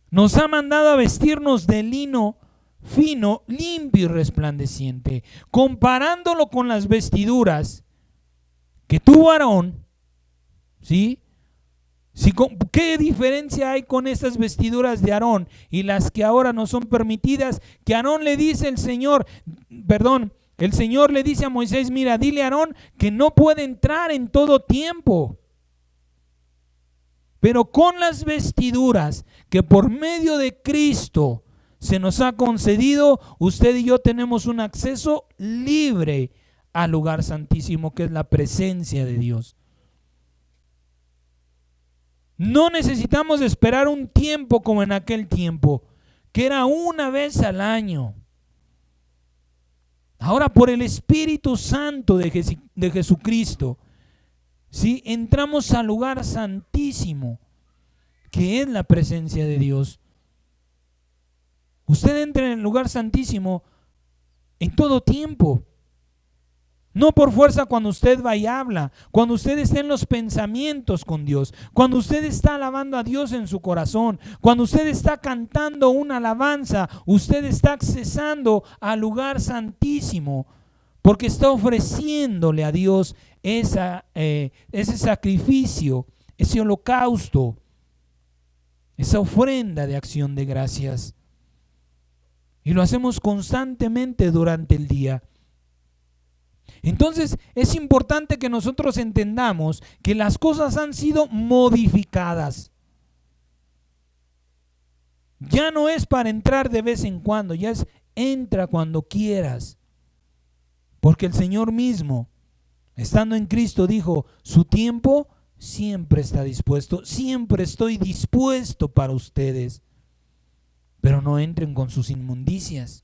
nos ha mandado a vestirnos de lino fino, limpio y resplandeciente, comparándolo con las vestiduras que tuvo Aarón, ¿sí? ¿Qué diferencia hay con estas vestiduras de Aarón y las que ahora no son permitidas? Que Aarón le dice el Señor le dice a Moisés, mira, dile a Aarón que no puede entrar en todo tiempo. Pero con las vestiduras que por medio de Cristo se nos ha concedido, usted y yo tenemos un acceso libre al lugar santísimo, que es la presencia de Dios. No necesitamos esperar un tiempo como en aquel tiempo, que era una vez al año. Ahora, por el Espíritu Santo de Jesucristo, ¿sí?, entramos al lugar santísimo, que es la presencia de Dios. Usted entra en el lugar santísimo en todo tiempo. No por fuerza cuando usted va y habla, cuando usted está en los pensamientos con Dios, cuando usted está alabando a Dios en su corazón, cuando usted está cantando una alabanza, usted está accesando al lugar santísimo, porque está ofreciéndole a Dios ese sacrificio, ese holocausto, esa ofrenda de acción de gracias. Y lo hacemos constantemente durante el día. Entonces es importante que nosotros entendamos que las cosas han sido modificadas. Ya no es para entrar de vez en cuando, ya es entra cuando quieras. Porque el Señor mismo, estando en Cristo, dijo, su tiempo siempre está dispuesto, siempre estoy dispuesto para ustedes. Pero no entren con sus inmundicias,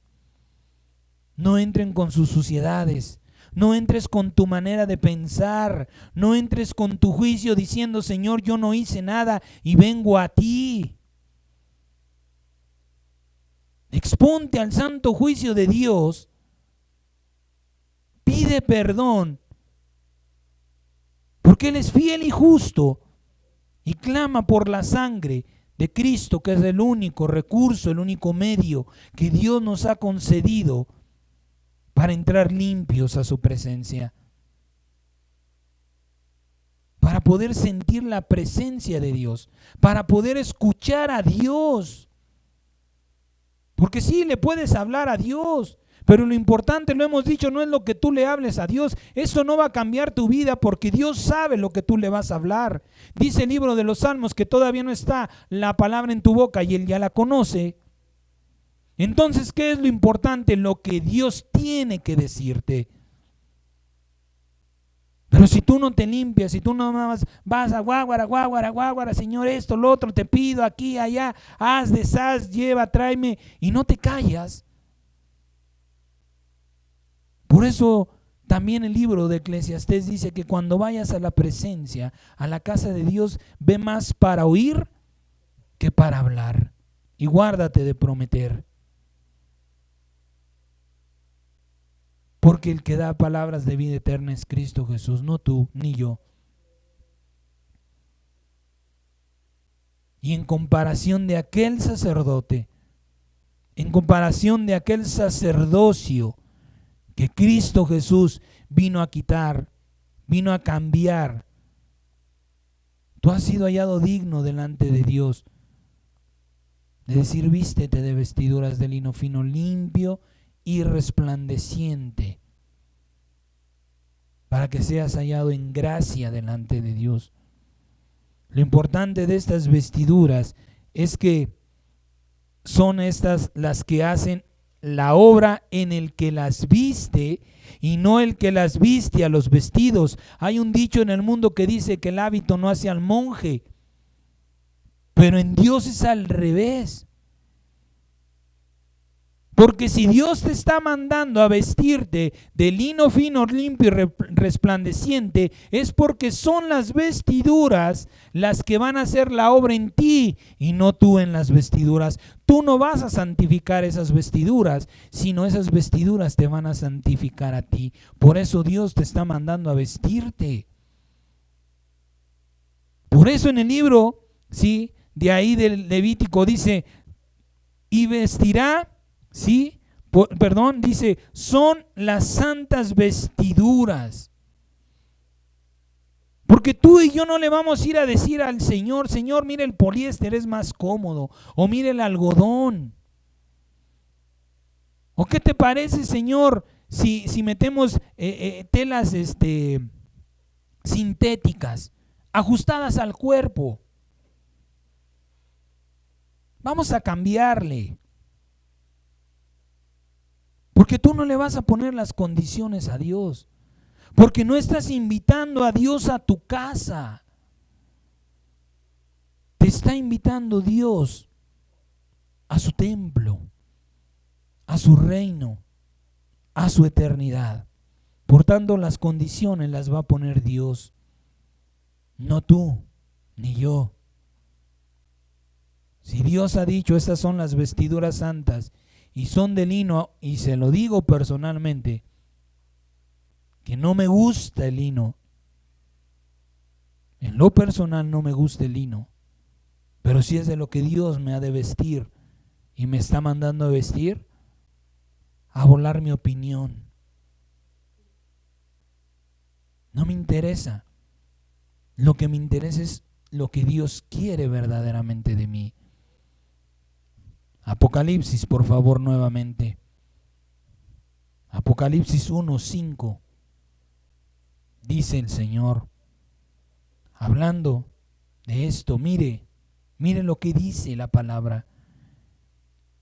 no entren con sus suciedades, no entres con tu manera de pensar, no entres con tu juicio diciendo, Señor, yo no hice nada y vengo a ti. Exponte al santo juicio de Dios, pide perdón, porque Él es fiel y justo, y clama por la sangre de Cristo, que es el único recurso, el único medio que Dios nos ha concedido para entrar limpios a su presencia, para poder sentir la presencia de Dios, para poder escuchar a Dios. Porque sí, le puedes hablar a Dios, pero lo importante, lo hemos dicho, no es lo que tú le hables a Dios. Eso no va a cambiar tu vida, porque Dios sabe lo que tú le vas a hablar. Dice el libro de los Salmos que todavía no está la palabra en tu boca y Él ya la conoce. Entonces, ¿qué es lo importante? Lo que Dios tiene que decirte. Pero si tú no te limpias, si tú no más vas a guáguara, Señor, esto, lo otro, te pido aquí, allá, haz, deshaz, lleva, tráeme, y no te callas. Por eso también el libro de Eclesiastés dice que cuando vayas a la presencia, a la casa de Dios, ve más para oír que para hablar. Y guárdate de prometer. Porque el que da palabras de vida eterna es Cristo Jesús, no tú ni yo. Y en comparación de aquel sacerdote, en comparación de aquel sacerdocio que Cristo Jesús vino a quitar, vino a cambiar, Tú has sido hallado digno delante de Dios. De decir, vístete de vestiduras de lino fino, limpio y resplandeciente, para que seas hallado en gracia delante de Dios. Lo importante de estas vestiduras es que son estas las que hacen la obra en el que las viste y no el que las viste a los vestidos. Hay un dicho en el mundo que dice que el hábito no hace al monje, pero en Dios es al revés. Porque si Dios te está mandando a vestirte de lino fino, limpio y resplandeciente, es porque son las vestiduras las que van a hacer la obra en ti y no tú en las vestiduras. Tú no vas a santificar esas vestiduras, sino esas vestiduras te van a santificar a ti. Por eso Dios te está mandando a vestirte. Por eso en el libro, ¿sí?, de ahí del Levítico dice, y vestirá, ¿sí? Dice, son las santas vestiduras. Porque tú y yo no le vamos a ir a decir al Señor, Señor, mire el poliéster es más cómodo, o mire el algodón. ¿O qué te parece, Señor, si metemos telas sintéticas, ajustadas al cuerpo? Vamos a cambiarle. Porque tú no le vas a poner las condiciones a Dios. Porque no estás invitando a Dios a tu casa. Te está invitando Dios a su templo, a su reino, a su eternidad. Por tanto, las condiciones las va a poner Dios, no tú ni yo. Si Dios ha dicho, estas son las vestiduras santas y son de lino, y se lo digo personalmente, que no me gusta el lino. En lo personal no me gusta el lino, pero si es de lo que Dios me ha de vestir y me está mandando a vestir, a volar mi opinión. No me interesa. Lo que me interesa es lo que Dios quiere verdaderamente de mí. Apocalipsis, por favor, nuevamente. Apocalipsis 1:5. Dice el Señor, hablando de esto, mire lo que dice la palabra.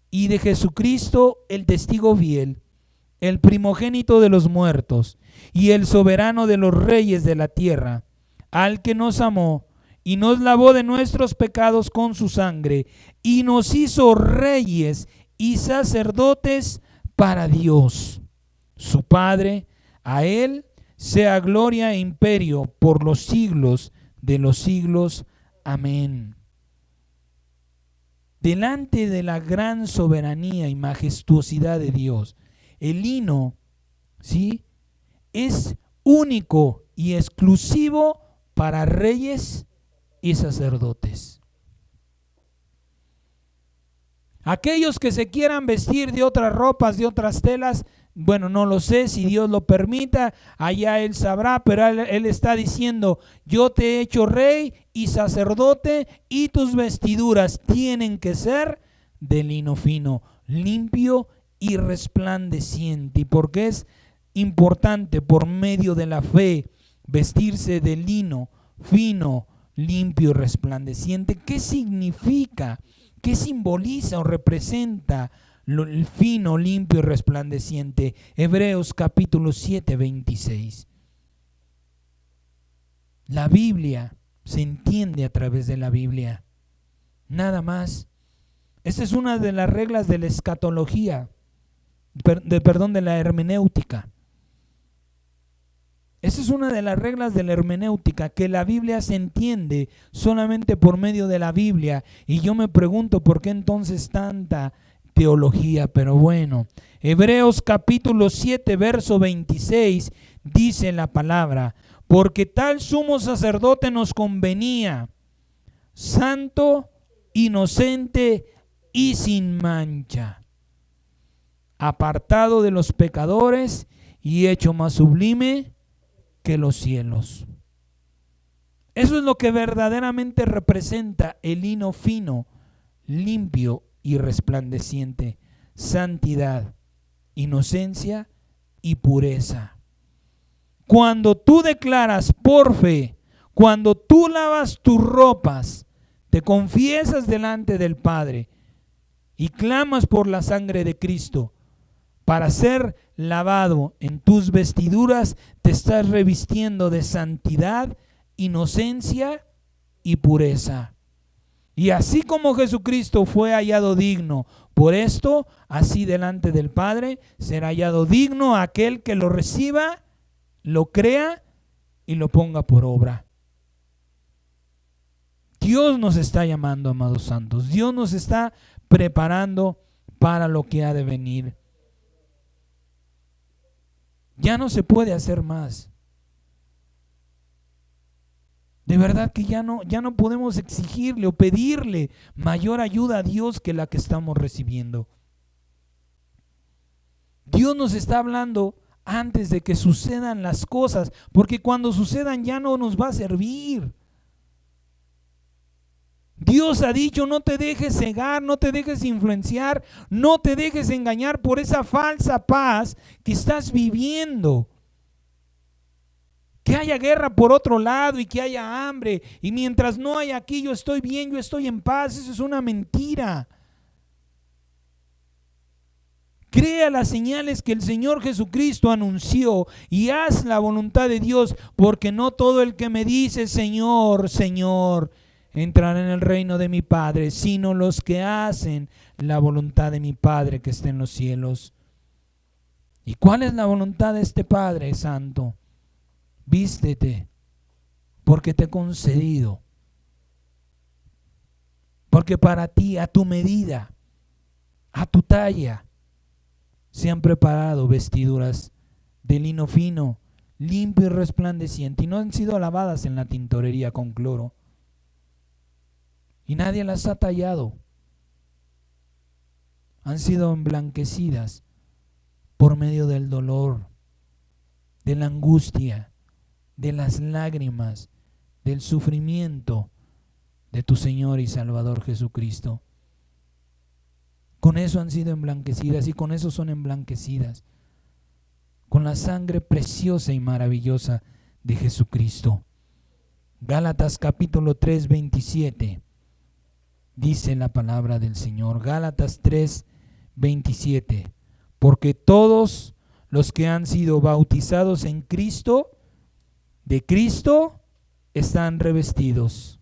Y de Jesucristo, el testigo fiel, el primogénito de los muertos y el soberano de los reyes de la tierra, al que nos amó y nos lavó de nuestros pecados con su sangre y nos hizo reyes y sacerdotes para Dios, su Padre. A Él sea gloria e imperio por los siglos de los siglos. Amén. Delante de la gran soberanía y majestuosidad de Dios, el lino, ¿sí?, es único y exclusivo para reyes y sacerdotes. Aquellos que se quieran vestir de otras ropas, de otras telas, bueno, no lo sé, si Dios lo permita, allá Él sabrá, pero Él está diciendo, yo te he hecho rey y sacerdote y tus vestiduras tienen que ser de lino fino, limpio y resplandeciente. ¿Y por qué es importante por medio de la fe vestirse de lino fino, limpio y resplandeciente? ¿Qué significa? ¿Qué simboliza o representa el fino, limpio y resplandeciente? Hebreos capítulo 7, 26. La Biblia se entiende a través de la Biblia. Nada más. Esta es una de las reglas de la escatología, de la hermenéutica. Esa es una de las reglas de la hermenéutica, que la Biblia se entiende solamente por medio de la Biblia. Y yo me pregunto por qué entonces tanta teología. Pero bueno, Hebreos capítulo 7, verso 26, dice la palabra, porque tal sumo sacerdote nos convenía, santo, inocente y sin mancha, apartado de los pecadores y hecho más sublime que los cielos. Eso es lo que verdaderamente representa el lino fino, limpio y resplandeciente. Santidad, inocencia y pureza. Cuando tú declaras por fe, cuando tú lavas tus ropas, te confiesas delante del Padre y clamas por la sangre de Cristo para ser lavado en tus vestiduras, te estás revistiendo de santidad, inocencia y pureza. Y así como Jesucristo fue hallado digno por esto, así delante del Padre será hallado digno aquel que lo reciba, lo crea y lo ponga por obra. Dios nos está llamando, amados santos. Dios nos está preparando para lo que ha de venir. Ya no se puede hacer más. De verdad que ya no podemos exigirle o pedirle mayor ayuda a Dios que la que estamos recibiendo. Dios nos está hablando antes de que sucedan las cosas, porque cuando sucedan ya no nos va a servir. Dios ha dicho: no te dejes cegar, no te dejes influenciar, no te dejes engañar por esa falsa paz que estás viviendo. Que haya guerra por otro lado y que haya hambre, y mientras no haya aquí yo estoy bien, yo estoy en paz. Eso es una mentira. Crea las señales que el Señor Jesucristo anunció y haz la voluntad de Dios, porque no todo el que me dice Señor, Señor, entrará en el reino de mi Padre, sino los que hacen la voluntad de mi Padre que está en los cielos. ¿Y cuál es la voluntad de este Padre Santo? Vístete, porque te he concedido, porque para ti, a tu medida, a tu talla, se han preparado vestiduras de lino fino, limpio y resplandeciente, y no han sido lavadas en la tintorería con cloro, y nadie las ha tallado. Han sido emblanquecidas por medio del dolor, de la angustia, de las lágrimas, del sufrimiento de tu Señor y Salvador Jesucristo. Con eso han sido emblanquecidas y con eso son emblanquecidas, con la sangre preciosa y maravillosa de Jesucristo. Gálatas capítulo 3, 27, dice la palabra del Señor. Gálatas 3, 27, porque todos los que han sido bautizados en Cristo, de Cristo están revestidos.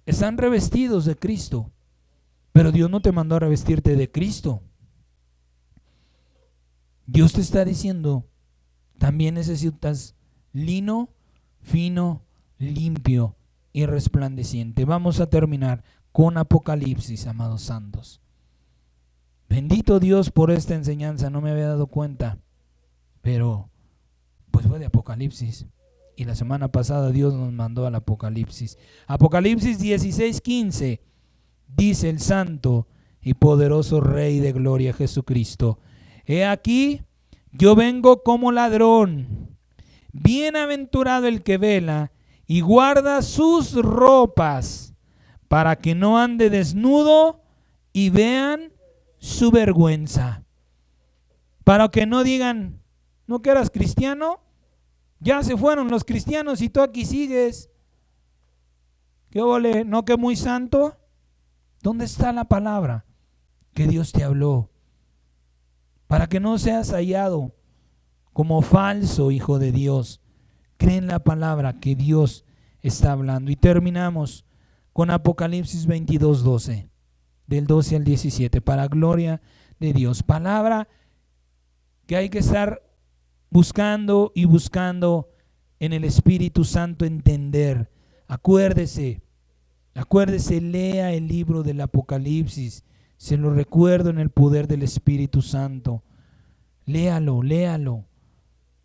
Están revestidos de Cristo. Pero Dios no te mandó a revestirte de Cristo. Dios te está diciendo: también necesitas lino fino, limpio y resplandeciente. Vamos a terminar con Apocalipsis, amados santos. Bendito Dios por esta enseñanza. No me había dado cuenta, pero pues fue de Apocalipsis, y la semana pasada Dios nos mandó al Apocalipsis. Apocalipsis 16:15 dice el santo y poderoso Rey de gloria Jesucristo: he aquí, yo vengo como ladrón. Bienaventurado el que vela y guarda sus ropas, para que no ande desnudo y vean su vergüenza. Para que no digan: ¿no que eras cristiano? Ya se fueron los cristianos y tú aquí sigues. ¿Qué ole? ¿No que muy santo? ¿Dónde está la palabra que Dios te habló? Para que no seas hallado como falso hijo de Dios. Cree en la palabra que Dios está hablando. Y terminamos con Apocalipsis 22:12, del 12 al 17, para gloria de Dios. Palabra que hay que estar buscando y buscando en el Espíritu Santo entender. Acuérdese, lea el libro del Apocalipsis. Se lo recuerdo en el poder del Espíritu Santo. Léalo.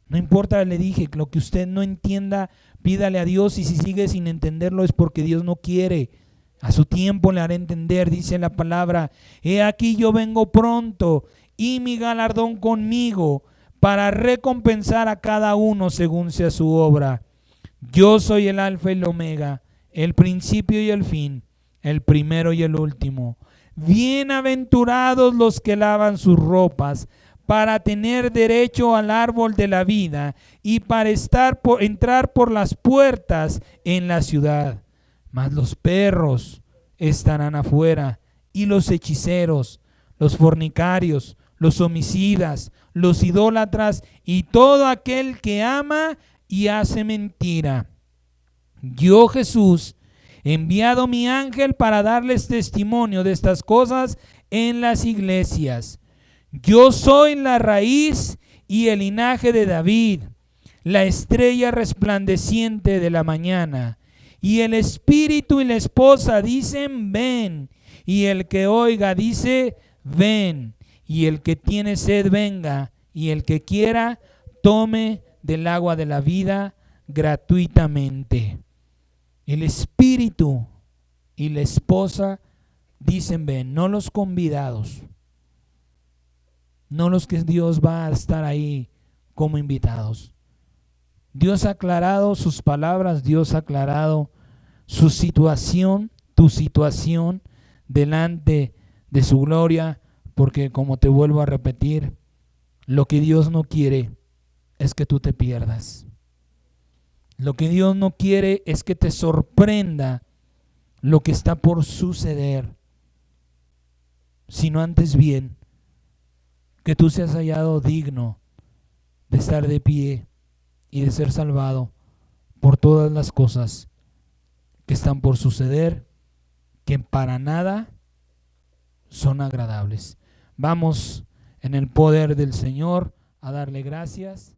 No importa, le dije, lo que usted no entienda, pídale a Dios, y si sigue sin entenderlo es porque Dios no quiere. A su tiempo le hará entender, dice la palabra: he aquí yo vengo pronto, y mi galardón conmigo, para recompensar a cada uno según sea su obra. Yo soy el Alfa y el Omega, el principio y el fin, el primero y el último. Bienaventurados los que lavan sus ropas para tener derecho al árbol de la vida y para entrar por las puertas en la ciudad. Mas los perros estarán afuera, y los hechiceros, los fornicarios, los homicidas, los idólatras y todo aquel que ama y hace mentira. Yo, Jesús, he enviado mi ángel para darles testimonio de estas cosas en las iglesias. Yo soy la raíz y el linaje de David, la estrella resplandeciente de la mañana. Y el espíritu y la esposa dicen, ven. Y el que oiga dice, ven. Y el que tiene sed, venga. Y el que quiera, tome del agua de la vida gratuitamente. El espíritu y la esposa dicen, ven. No los convidados. No los que Dios va a estar ahí como invitados. Dios ha aclarado sus palabras, Dios ha aclarado su situación, tu situación delante de su gloria, porque como te vuelvo a repetir, lo que Dios no quiere es que tú te pierdas. Lo que Dios no quiere es que te sorprenda lo que está por suceder, sino antes bien que tú seas hallado digno de estar de pie y de ser salvado por todas las cosas que están por suceder, que para nada son agradables. Vamos en el poder del Señor a darle gracias.